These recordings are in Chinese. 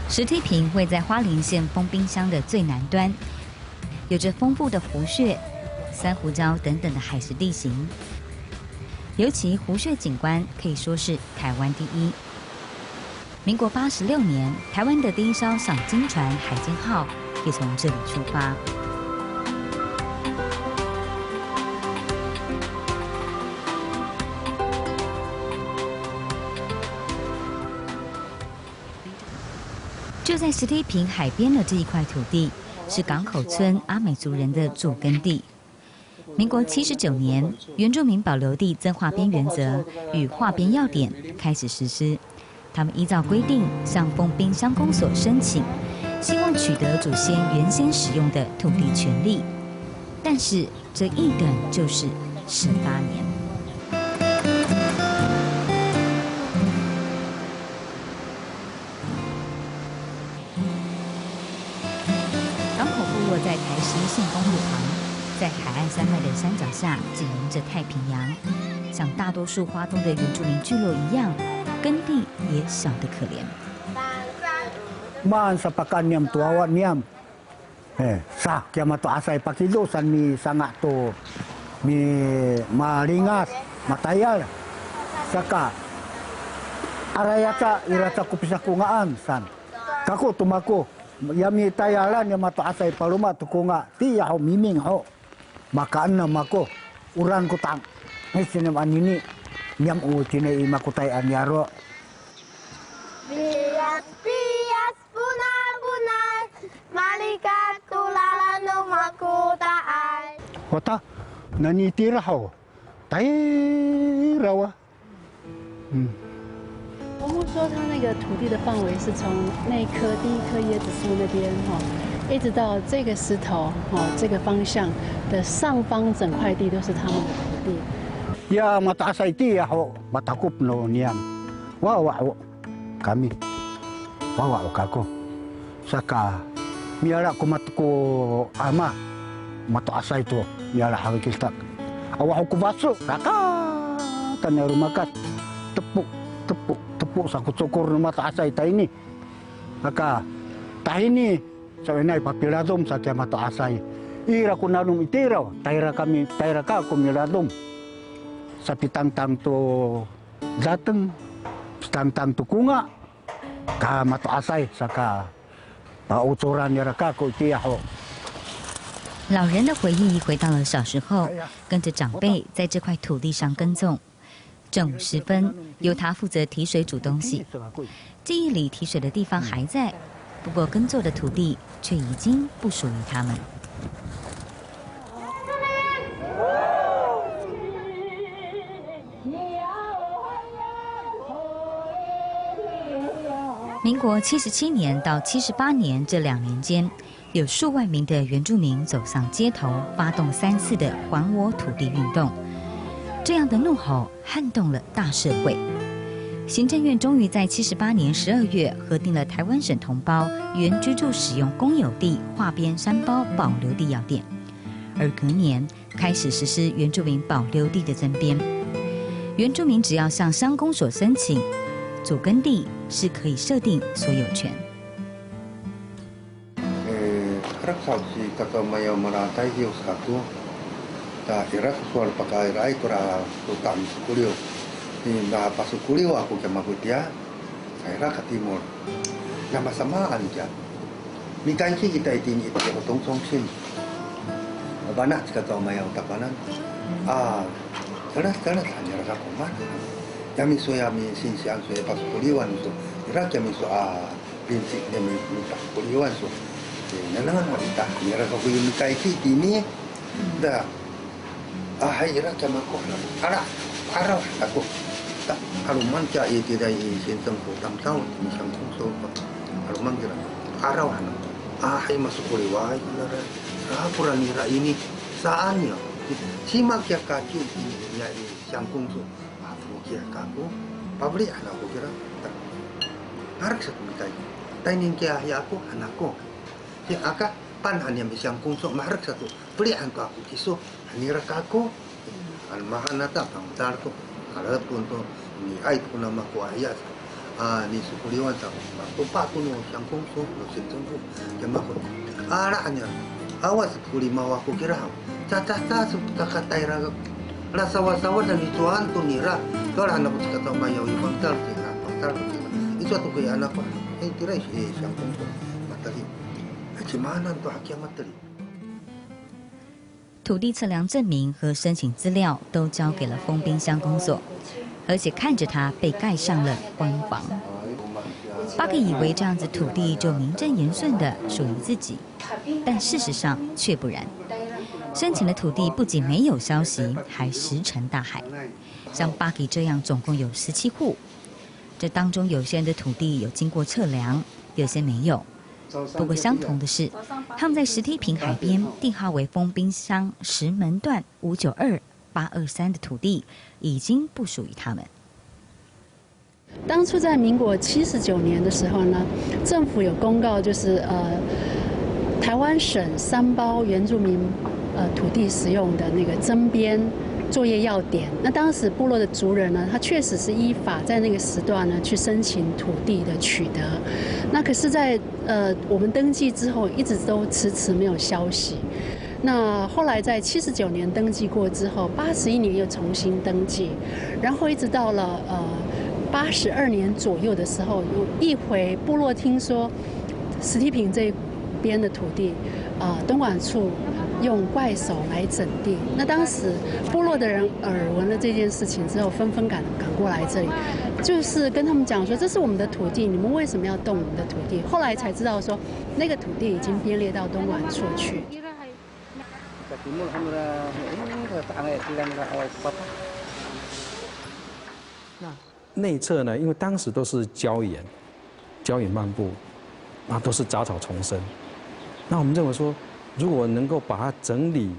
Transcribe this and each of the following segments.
石梯坪位在花莲县丰滨乡的最南端，有着丰富的湖穴、珊瑚礁等等的海蚀地形。尤其湖穴景观可以说是台湾第一。民国86年，台湾的第一艘赏金船海金号也从这里出发。就在石梯坪海边的这一块土地，是港口村阿美族人的主耕地。民国79年，原住民保留地增划编原则与划编要点开始实施。他们依照规定向丰滨乡公所申请，希望取得祖先原先使用的土地权利。但是这一等就是18年。港口部落在台11线公路旁，在海岸山脉的山脚下紧邻着太平洋，像大多数花东的原住民聚落一样，耕地也小得可怜。Man sa pakan niam tuawan niam, sa kiamat to asai pakilusan mi sanga to mi malingas matayal saka arayata irata kupisa kungaan san kako tumako yami tayalan yama to asai paluma to kunga ti ho miming ho makaan na mako uran ko tang ni sinam anini niam u tine imakutai anyaro Bias punar-punar Malikat tulalan makutaan Kota nanitira ho tairawa 伯母说，他那个土地的范围是从那棵第一棵椰子树那边一直到这个石头这个方向的上方，整块地都是他们的土地。Ya mataas iti ho matakop no niam. Wawa kami. Wawa kako. Saka miara ko matko ama mataas ito miara hakikistak. Awa ko baso kaka tanay rumakat tepuk sa kutsukor na mataas ita ini. Saka tahini sa inay papiradom sa kaya mataas ay. Ira ko nanong itiraw, taira ka kumiradom. Sa pitang-tang to datang, pitang-tang to kunga, ka mataasay, saka pauturan niya ka ko itiyaho。老人的回忆回到了小时候，跟着长辈在这块土地上耕种。正午时分，由他负责提水煮东西。记忆里提水的地方还在，不过耕作的土地却已经不属于他们。民国77年到78年这2年间，有数万名的原住民走上街头，发动3次的还我土地运动。这样的怒吼撼动了大社会。行政院终于在78年12月核定了台湾省同胞原居住使用公有地划编山包保留地要点，而隔年开始实施原住民保留地的增编。原住民只要向乡公所申请，主耕地是可以设定所有权。Harap saksi kata maya maratai hiu satu, dah iras soal pakai rai kura tutam sukulio, ni dah pas sukulio aku ke Makutia, saya ke timur, nama sama anja. Mikanki kita ini itu potong songsin, banyak kata maya utapanan, jelas hanya rasa komat. Kami soya mi sinsian soya pas kuliwan so, irak kami soa prinsip kami pas kuliwan so. Nanang kita mira ko yung kai kiti ni da ay ira kama ko ara araw ako ta haluman cha iti dai sintang ko tamtaw ni sang so haluman kira araw ano ay masuk kuliwan rapura nira ini saannya simak ya kaki ya sang kungso kia kaku pabrik anakku kira harus satu kai taining kia ya aku anakku ya aka pan hanya bisang kungsok maharap satu beli anto aku kiso hanira kako an mahanata pangtar ko harap ko to ni ay ko na mako ayas 你是不里万上，不怕不弄乡公所，县政府，干嘛会？啦nya，我是不里mau aku kira，caca是大家带那个，那sawah-sawah dan itu hantu nira，kalau anak不是kata mayau bangtal kita，itu tuh kayak anak apa？tira乡公所，materi，gimana tuh hakiam materi？土地测量证明和申请资料都交给了丰滨乡公所，而且看着它被盖上了官房。巴克以为这样子土地就名正言顺的属于自己，但事实上却不然。申请的土地不仅没有消息，还石沉大海。像巴克这样总共有17户，这当中有些人的土地有经过测量，有些没有。不过相同的是，他们在石梯坪海边定号为丰滨乡石门段592、823的土地已经不属于他们。当初在民国79年的时候呢，政府有公告，就是台湾省3包原住民土地使用的那个增编作业要点。那当时部落的族人呢，他确实是依法在那个时段呢去申请土地的取得。那可是在，我们登记之后，一直都迟迟没有消息。那后来在79年登记过之后，81年又重新登记，然后一直到了82年左右的时候，有一回部落听说石梯坪这边的土地，东管处用怪手来整地。那当时部落的人耳闻了这件事情之后，纷纷赶过来这里，就是跟他们讲说，这是我们的土地，你们为什么要动我们的土地？后来才知道说，那个土地已经编列到东管处去。内侧呢，因为当时都是礁岩漫步，都是杂草丛生。那我们认为说，如果能够把它整理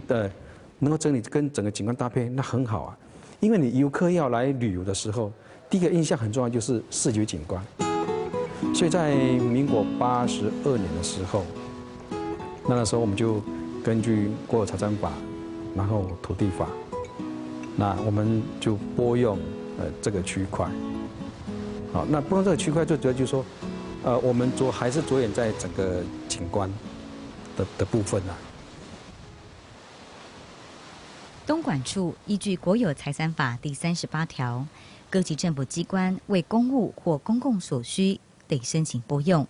的，能够整理跟整个景观搭配，那很好啊。因为你游客要来旅游的时候，第一个印象很重要就是视觉景观。所以在民国82年的时候，那时候我们就根据国有财产法，然后土地法，那我们就拨用这个区块。好，那拨用这个区块最主要就是说，我们还是着眼在整个景观的部分啊。东管处依据国有财产法第38条，各级政府机关为公务或公共所需得申请拨用，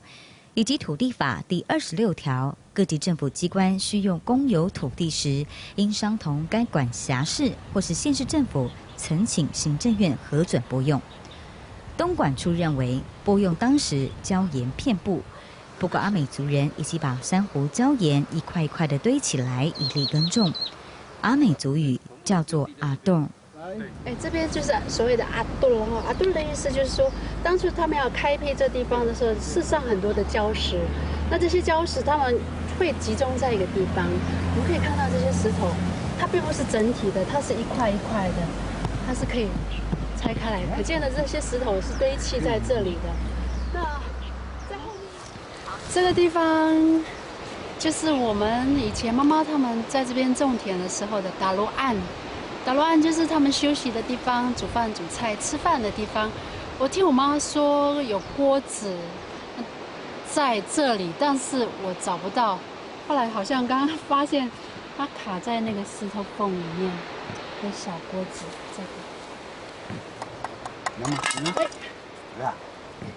以及土地法第26条，各级政府机关需用公有土地时，应商同该管辖市或是县市政府曾请行政院核准拨用。东管处认为拨用当时礁岩遍布，不过阿美族人已经把珊瑚礁岩一块一块的堆起来，以利耕种。阿美族语叫做阿洞。这边就是所谓的阿洞哈，阿洞的意思就是说，当初他们要开辟这地方的时候，世上很多的礁石，那这些礁石他们会集中在一个地方。我们可以看到这些石头，它并不是整体的，它是一块一块的，它是可以拆开来，可见的这些石头是堆砌在这里的。那在后面这个地方，就是我们以前妈妈他们在这边种田的时候的打罗岸。打罗岸就是他们休息的地方，煮饭、煮菜、吃饭的地方。我听我妈说有锅子在这里，但是我找不到。后来好像刚刚发现它卡在那个石头缝里面，有小锅子这个。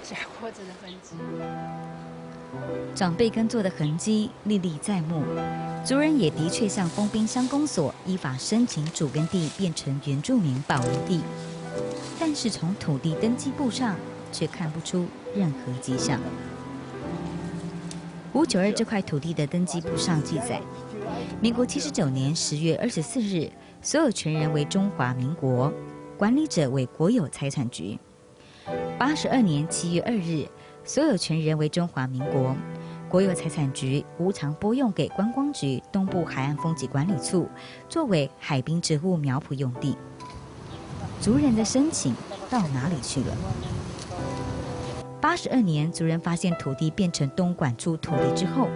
小锅子的痕迹。长辈耕作的痕迹历历在目，族人也的确向丰滨乡公所依法申请主耕地变成原住民保留地，但是从土地登记簿上却看不出任何迹象。592这块土地的登记簿上记载，民国79年10月24日，所有权人为中华民国，管理者为国有财产局。82年7月2日，所有权人为中华民国，国有财产局无偿拨用给观光局东部海岸风景管理处，作为海滨植物苗圃用地。族人的申请到哪里去了？82年，族人发现土地变成东管处土地之后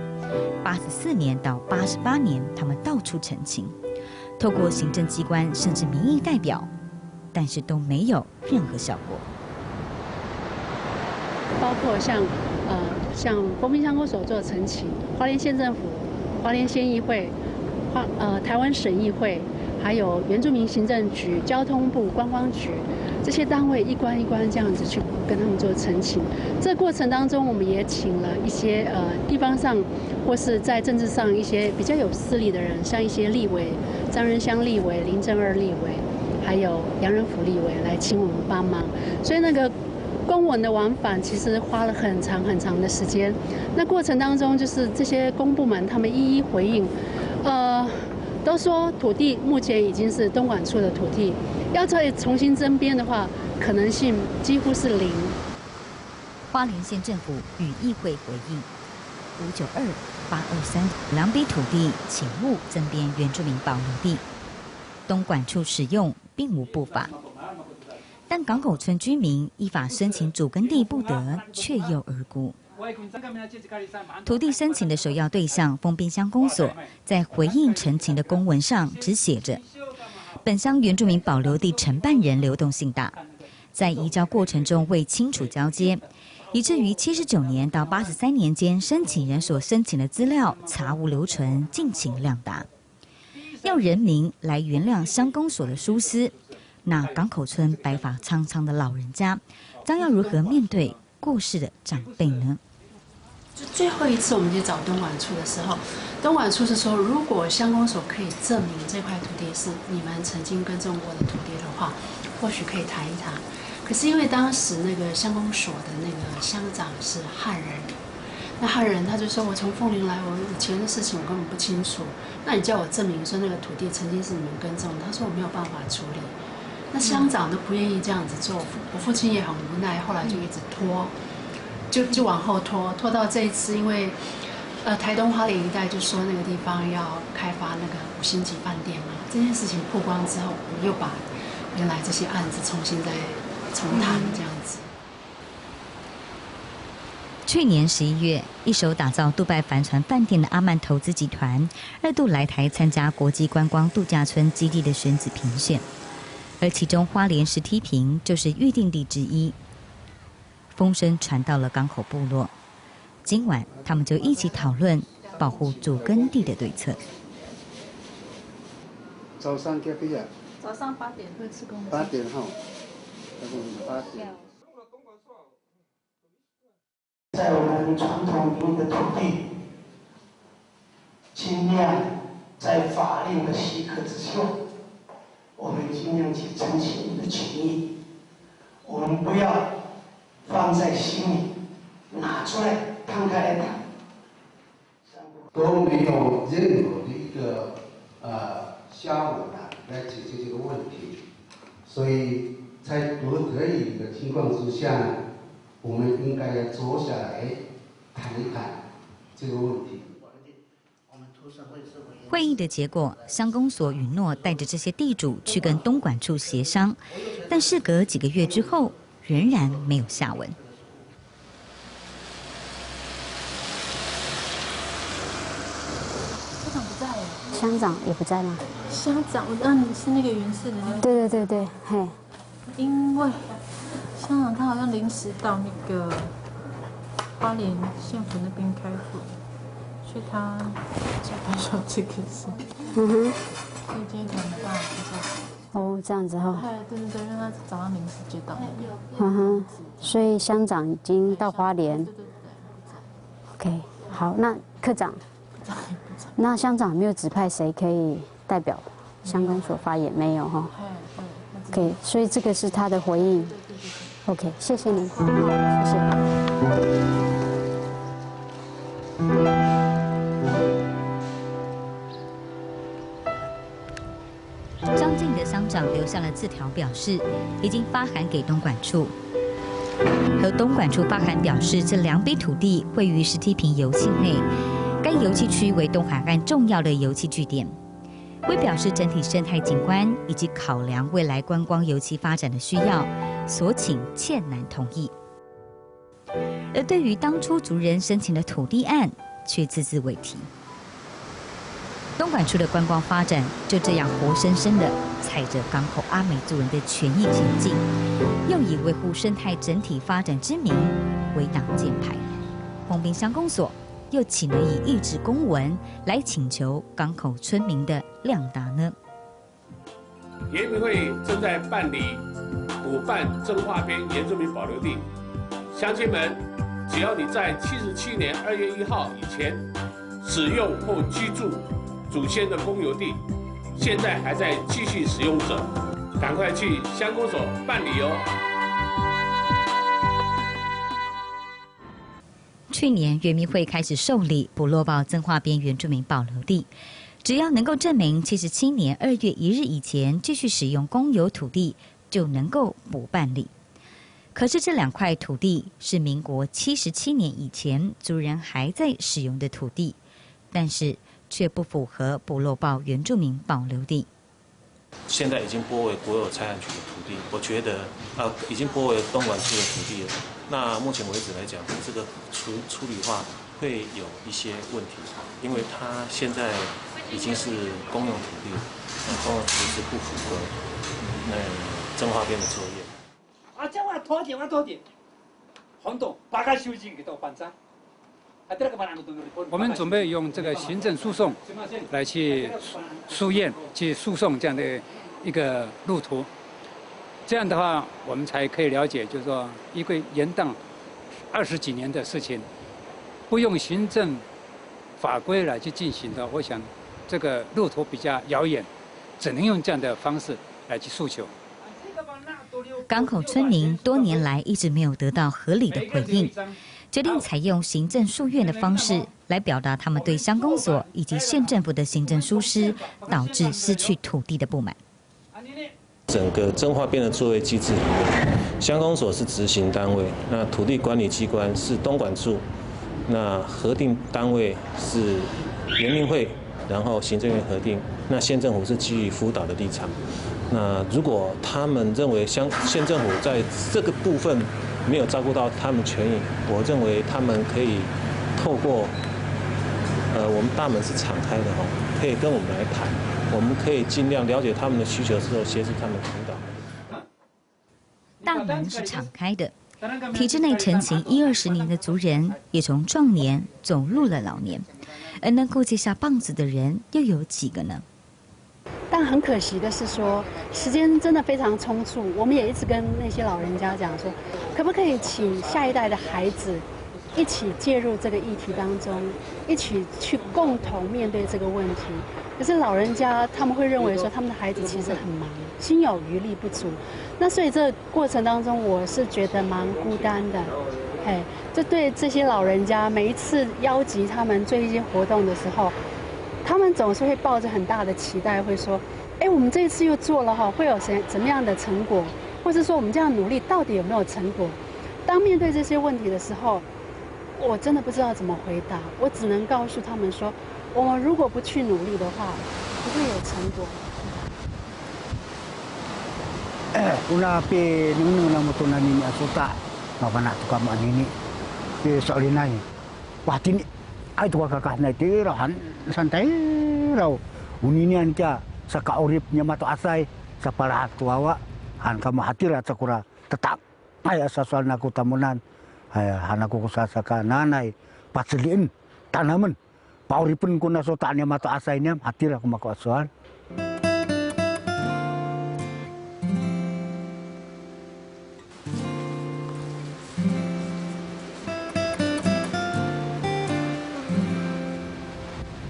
，84年到88年，他们到处陈情，透过行政机关甚至民意代表，但是都没有任何效果。包括像丰滨乡公所做陈情，花莲县政府、花莲县议会、台湾省议会，还有原住民行政局、交通部、观光局这些单位一关一关这样子去跟他们做陈情。这过程当中，我们也请了一些地方上或是在政治上一些比较有势力的人，像一些立委、彰人乡立委、林正二立委，还有杨仁甫立委来请我们帮忙。所以那个公文的往返其实花了很长很长的时间。那过程当中，就是这些公部门他们一一回应，都说土地目前已经是东管处的土地，要再重新增编的话，可能性几乎是0。花莲县政府与议会回应：592、823两笔土地请勿增编原住民保留地，东管处使用并无不法。但港口村居民依法申请主耕地不得，却又而沽。土地申请的首要对象丰滨乡公所，在回应陈情的公文上只写着：本乡原住民保留地承办人流动性大，在移交过程中未清楚交接，以至于79年到83年间，申请人所申请的资料查无留存，敬请谅达。要人民来原谅乡公所的疏失，那港口村白发苍苍的老人家，将要如何面对过世的长辈呢？就最后一次我们去找东管处的时候，东管处是说，如果乡公所可以证明这块土地是你们曾经耕种过的土地的话，或许可以谈一谈。可是因为当时那个乡公所的那个乡长是汉人，那汉人他就说，我从凤林来，我以前的事情我根本不清楚，那你叫我证明说那个土地曾经是你们耕种，他说我没有办法处理。那乡长都不愿意这样子做，我父亲也很无奈，后来就一直拖。就往后拖到这一次，因为台东花莲一带就说那个地方要开发那个5星级饭店嘛，这件事情曝光之后，我们又把原来这些案子重新再重谈这样子。去年11月，一手打造杜拜帆船饭店的阿曼投资集团2度来台参加国际观光度假村基地的选址评选，而其中花莲石梯坪就是预定地之一。风声传到了港口部落，今晚他们就一起讨论保护主耕地的对策。早上几点啊？早上8点会吃公鸡。 8点哈，8点。在我们传统民的土地，尽量在法令的许可之下，我们尽量去争取你的权益，我们不要放在心里，拿出来摊开来谈，都没有任何的一个下文来解决这个问题，所以在不得已的情况之下，我们应该要坐下来谈一谈这个问题。会议的结果，乡公所允诺带着这些地主去跟东管处协商，但事隔几个月之后，仍然没有下文。科长不在耶，乡长也不在吗？乡长，你是那个云氏的那个？对对对对，嘿。因为乡长他好像临时到那个花莲县府那边开会，所以他说这个事，所以今天可能没办法知道。哦，这样子哈。对对对，因为他早上临时接到。所以乡长已经到花莲。对对对。OK， 好，那科长，那乡长没有指派谁可以代表乡公所发言？没有哈。OK， 所以这个是他的回应。OK， 谢谢您，谢谢。张晋的乡长留下了字条，表示已经发函给东管处，和东管处发函表示，这2笔土地位于石梯坪油气内，该油气区为东海岸重要的油气据点。为表示整体生态景观以及考量未来观光油气发展的需要，所请歉难同意。而对于当初族人申请的土地案，却字字未提。东管处的观光发展就这样活生生的踩着港口阿美族人的权益前进，又以维护生态整体发展之名，为挡箭牌。丰滨乡公所又岂能以一纸公文来请求港口村民的谅达呢？原民会正在办理补办彰化边原住民保留地，乡亲们，只要你在77年2月1号以前使用或居住祖先的公有地，现在还在继续使用者，赶快去乡公所办理哦。去年原民会开始受理部落报彰化边原住民保留地，只要能够证明77年2月1日以前继续使用公有土地，就能够补办理。可是这2块土地是民国77年以前族人还在使用的土地，但是却不符合部落报原住民保留地。现在已经拨为国有财产局的土地，我觉得已经拨为东莞处的土地了。那目前为止来讲，这个处理化会有一些问题，因为它现在已经是公用土地，公用土地是不符合彰化边的作业。这我土地，红洞八个修进给到办章。我们准备用这个行政诉讼来去诉验、去诉讼这样的一个路途。这样的话，我们才可以了解，就是说，一个延宕20几年的事情，不用行政法规来去进行的，我想这个路途比较遥远，只能用这样的方式来去诉求。港口村民多年来一直没有得到合理的回应，决定采用行政诉愿的方式来表达他们对乡公所以及县政府的行政疏失导致失去土地的不满。整个彰化边的作业机制里面，乡公所是执行单位，那土地管理机关是东莞处，那核定单位是原民会，然后行政院核定，那县政府是基于辅导的立场。那如果他们认为县政府在这个部分没有照顾到他们权益，我认为他们可以透过我们大门是敞开的哈，可以跟我们来谈，我们可以尽量了解他们的需求之后，协助他们辅导。大门是敞开的，体制内成型20-20年的族人也从壮年走入了老年，而能够接下棒子的人又有几个呢？但很可惜的是说，时间真的非常匆促。我们也一直跟那些老人家讲说，可不可以请下一代的孩子一起介入这个议题当中，一起去共同面对这个问题。可是老人家他们会认为说，他们的孩子其实很忙，心有余力不足。那所以这个过程当中，我是觉得蛮孤单的。就对这些老人家，每一次邀集他们做一些活动的时候，他们总是会抱着很大的期待，会说：“我们这一次又做了哈，会有怎么样的成果？或者说我们这样努力到底有没有成果？”当面对这些问题的时候，我真的不知道怎么回答，我只能告诉他们说：我们如果不去努力的话，不会有成果。Una pe nunu na moto na nini asota, mapana tu kama nini, pe soalina ni, watini, ai tu kakak na te rahan santai rau, uninian kia saka orip nyamato asai, sapala tuawa, han kama hatira sakura tetap, ai asasal naku tamunan, hanaku kusasaka nanai, paselin tanaman, pauripun kuna sota nyamato asai nyam hatira kumako asuhan.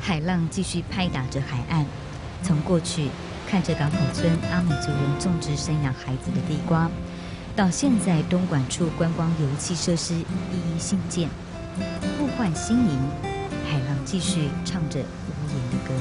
海浪继续拍打着海岸，从过去看着港口村阿美族人种植生养孩子的地瓜，到现在东莞处观光游憩设施一一兴建，互换新营，海浪继续唱着无言的歌。